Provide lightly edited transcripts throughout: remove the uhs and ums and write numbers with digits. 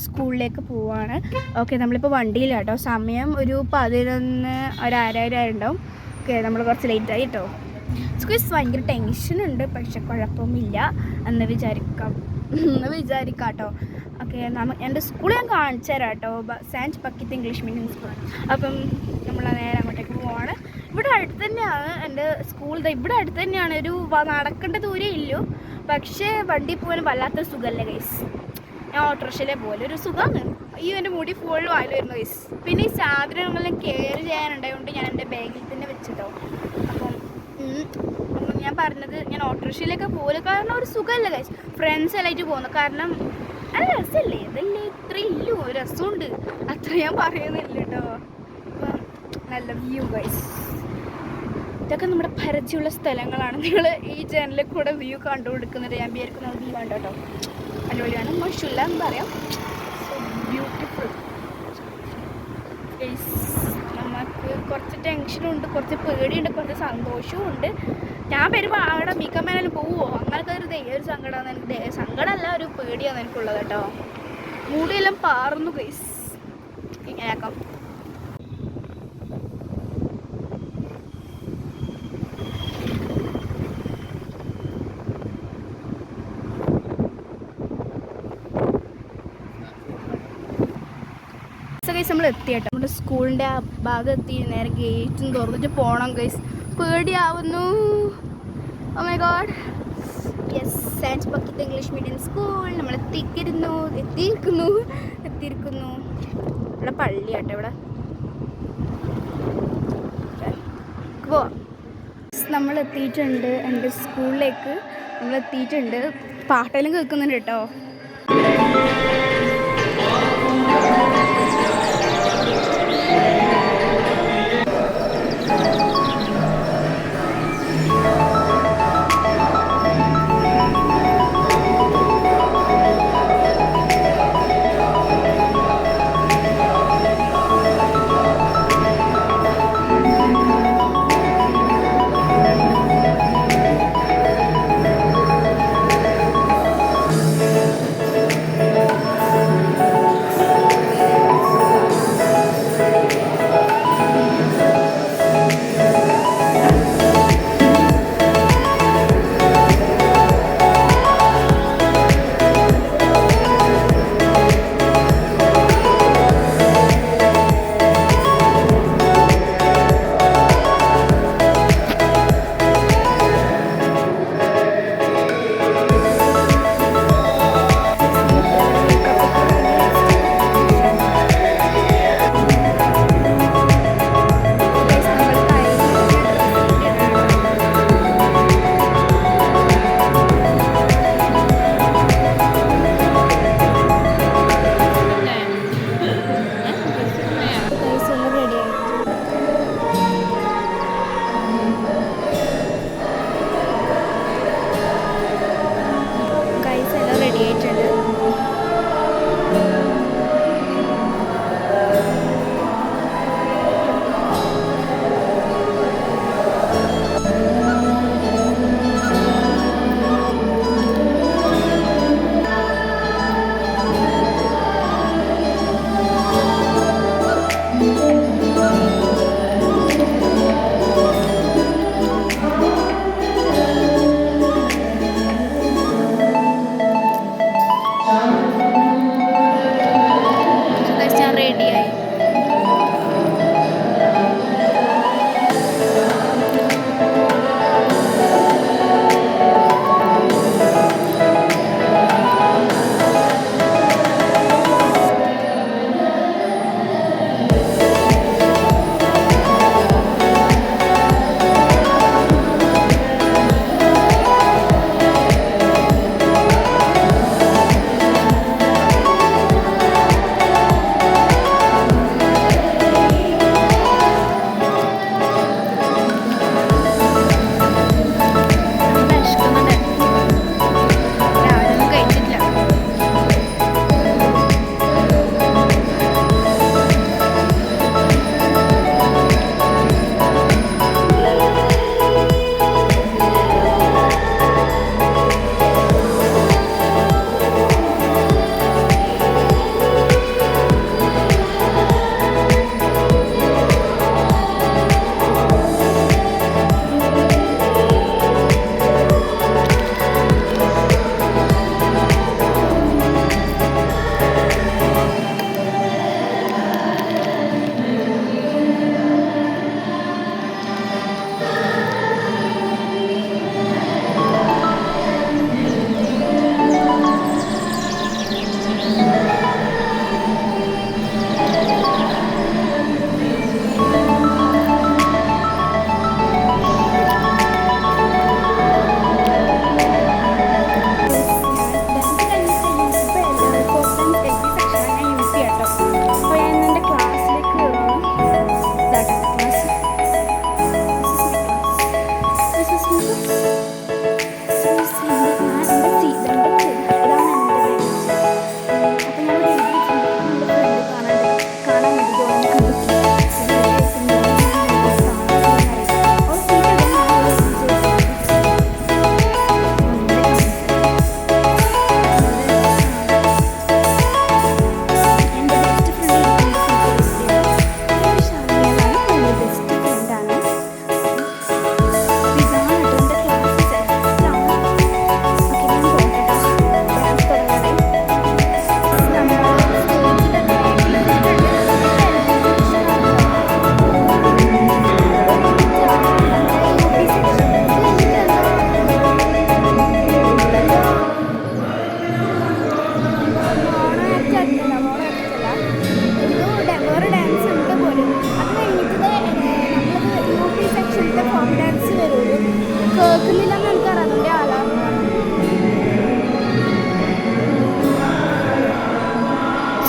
സ്കൂളിലേക്ക് പോവാണ്. ഓക്കെ, നമ്മളിപ്പോൾ വണ്ടിയിലാട്ടോ. സമയം ഒരു 11 ഒരു 1:30 ഉണ്ടാവും. ഓക്കെ, നമ്മൾ കുറച്ച് ലേറ്റായി കേട്ടോ. സ്കൂൾസ് ഭയങ്കര ടെൻഷനുണ്ട്, പക്ഷെ കുഴപ്പമില്ല എന്ന് വിചാരിക്കാം കേട്ടോ. ഓക്കെ, എൻ്റെ സ്കൂൾ ഞാൻ കാണിച്ചു തരാം കേട്ടോ. Saint Bakhita English medium school. അപ്പം നമ്മൾ നേരെ അങ്ങോട്ടേക്ക് പോവാണ്. ഇവിടെ അടുത്ത് തന്നെയാണ് എൻ്റെ സ്കൂൾ. ഇവിടെ അടുത്ത് തന്നെയാണ്, ഒരു നടക്കേണ്ട ദൂരേ ഇല്ലു. പക്ഷേ വണ്ടി പോകാൻ വല്ലാത്തൊരു സുഖമല്ലേ ഗൈസ്. ഞാൻ ഓട്ടോറിക്ഷയിലെ പോലെ ഒരു സുഖമാണ്. ഈ എൻ്റെ മുടി ഫുൾ വായിൽ വരുന്നു ഗൈസ്. പിന്നെ ഈ സാധനങ്ങളെല്ലാം കെയർ ചെയ്യാനുണ്ടായതുകൊണ്ട് ഞാൻ എൻ്റെ ബാഗിൽ തന്നെ വെച്ചിട്ടോ. അപ്പം ഞാൻ പറഞ്ഞത്, ഞാൻ ഓട്ടോറിക്ഷയിലൊക്കെ പോലെ കാരണം ഒരു സുഖമല്ല ഗൈസ്. ഫ്രണ്ട്സ് എല്ലായിട്ട് പോകുന്നു. കാരണം നല്ല രസമല്ലേ, അതല്ലേ ഇത്ര ഇല്ലു രസമുണ്ട്, അത്ര ഞാൻ പറയുന്നില്ല കേട്ടോ. അപ്പം നല്ല വ്യൂ ഗൈസ്. ഇതൊക്കെ നമ്മുടെ പരിചയമുള്ള സ്ഥലങ്ങളാണ്. നിങ്ങൾ ഈ ചാനലിൽ കൂടെ വ്യൂ കണ്ടുകൊടുക്കുന്നത് ഞാൻ വിചാരിക്കുന്ന വ്യൂ കണ്ടോ കേട്ടോ. അടിപൊളിയാണ്, മോശമില്ല എന്ന് പറയാം. So beautiful guys. നമുക്ക് കുറച്ച് ടെൻഷനുണ്ട്, കുറച്ച് പേടിയുണ്ട്, കുറച്ച് സന്തോഷവും ഉണ്ട്. ഞാൻ വരുമ്പോൾ അവിടെ മിക്കമേലും പോവുമോ അങ്ങനത്തെ ഒരു സങ്കടമാണ് എനിക്ക്. സങ്കടമല്ല, ഒരു പേടിയാണ് എനിക്കുള്ളത് കേട്ടോ. മൂടിയെല്ലാം പാറുന്നു ഗൈസ്. ഇങ്ങനെയാക്കാം. ഗൈസ് നമ്മൾ എത്തിയേട്ടോ. നമ്മുടെ സ്കൂളിൻ്റെ ആ ഭാഗം എത്തി. നേരെ ഗേറ്റും തുറന്നിട്ട് പോകണം ഗൈസ്. പേടിയാവുന്നു. Oh my god. Yes, Saint Bakhita English medium school. നമ്മൾ എത്തിയിരിക്കുന്നു. ഇവിടെ പള്ളിയാട്ടോ. ഇവിടെ പോവാം. നമ്മൾ എത്തിയിട്ടുണ്ട് എൻ്റെ സ്കൂളിലേക്ക്. നമ്മൾ എത്തിയിട്ടുണ്ട്. പാട്ടെല്ലാം കേൾക്കുന്നുണ്ട് കേട്ടോ.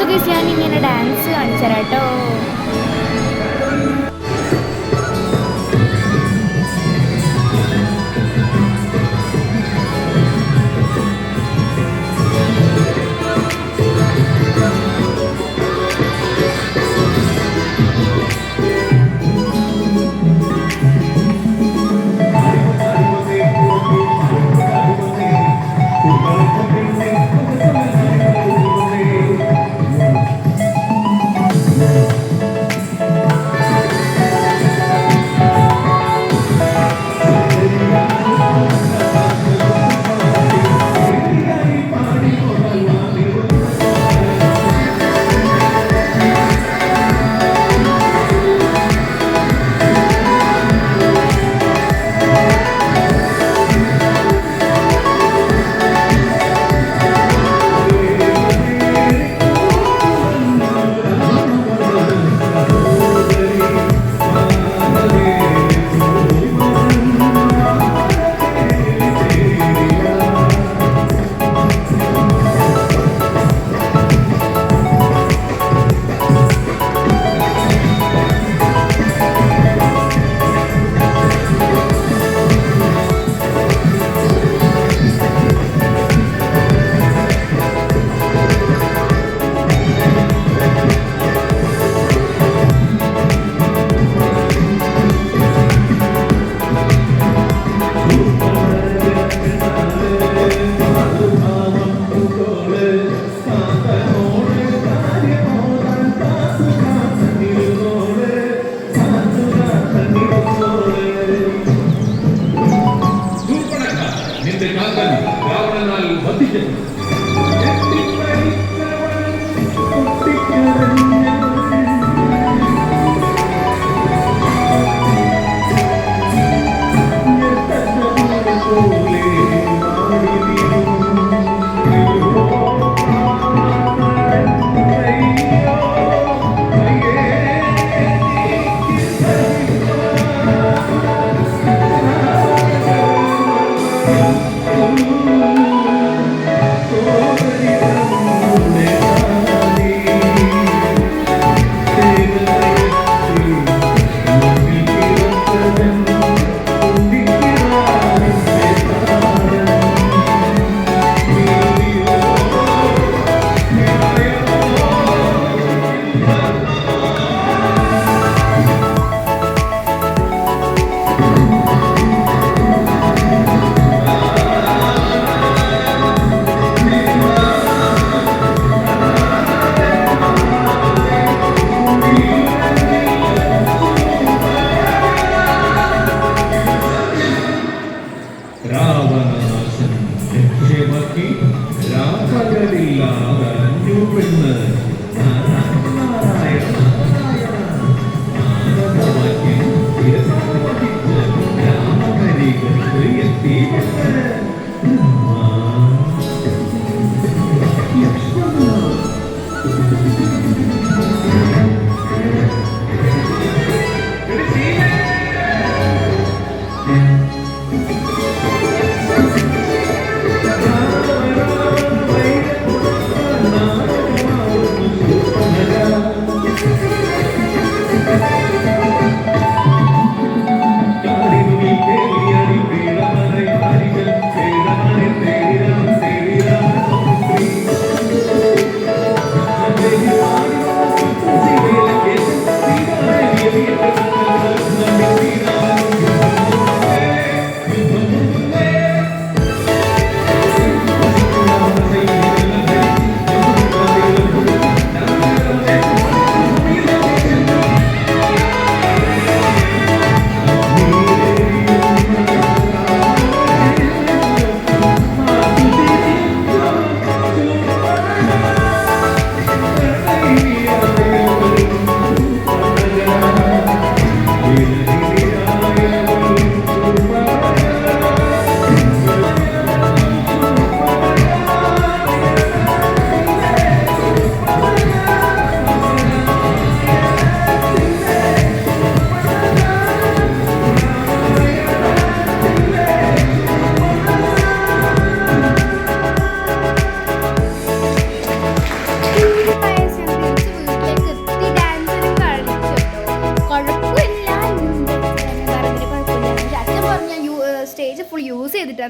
ഗൈസ് ഞാൻ ഇങ്ങനെ ഡാൻസ് കാണിച്ചു തരാം കേട്ടോ.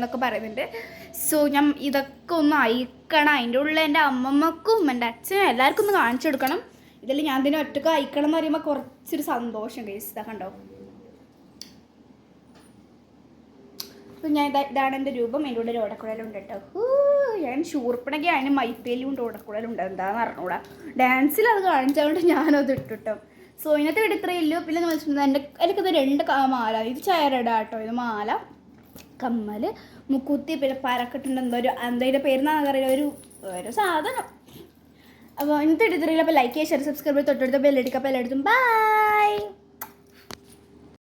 എന്നൊക്കെ പറയുന്നുണ്ട്. സോ ഞാൻ ഇതൊക്കെ ഒന്ന് അയക്കണം. അതിൻ്റെ ഉള്ളിൽ എൻ്റെ അമ്മമ്മക്കും എൻ്റെ അച്ഛനും എല്ലാവർക്കും ഒന്ന് കാണിച്ചു കൊടുക്കണം. ഇതിൽ ഞാൻ ഇതിനെ ഒറ്റക്ക് അയക്കണം എന്ന് പറയുമ്പോൾ കുറച്ചൊരു സന്തോഷം ഗൈസ്. ഇതാ കണ്ടോ. അപ്പോൾ ഞാൻ ഇതാണ് എൻ്റെ രൂപം. എൻ്റെ ഉള്ളിൽ ഓടക്കുഴലുണ്ട് കേട്ടോ. ഞാൻ ഷൂർപ്പണൊക്കെ അതിന് മൈപ്പേലും ഉണ്ട്, ഓടക്കുഴലുണ്ട്. എന്താണെന്ന് അറിഞ്ഞൂടാ. ഡാൻസിൽ അത് കാണിച്ചതുകൊണ്ട് ഞാനത് ഇട്ടിട്ടോ. സോ ഇന്നത്തെ വീട് ഇത്രയേ ഉള്ളൂ. പിന്നെ എനിക്കത് 2 മാല. ഇത് ചയറട കേട്ടോ. ഇത് മാല, കമ്മൽ, മുക്കുത്തി, പിന്നെ പരക്കെട്ടുണ്ട്. എന്തോ പേരുന്നാണെന്ന് അറിയില്ല. ഒരു സാധനം. അപ്പോൾ ഇന്നത്തെ വീട് ഇത്രയേ ഉള്ളൂ. അപ്പോൾ ലൈക്ക് ചെയ്യുക, ഷെയർ, സബ്സ്ക്രൈബ്, തൊട്ടടുത്ത ബെല്ലടിക്കുക. ബെല്ലടിച്ചും ബൈ.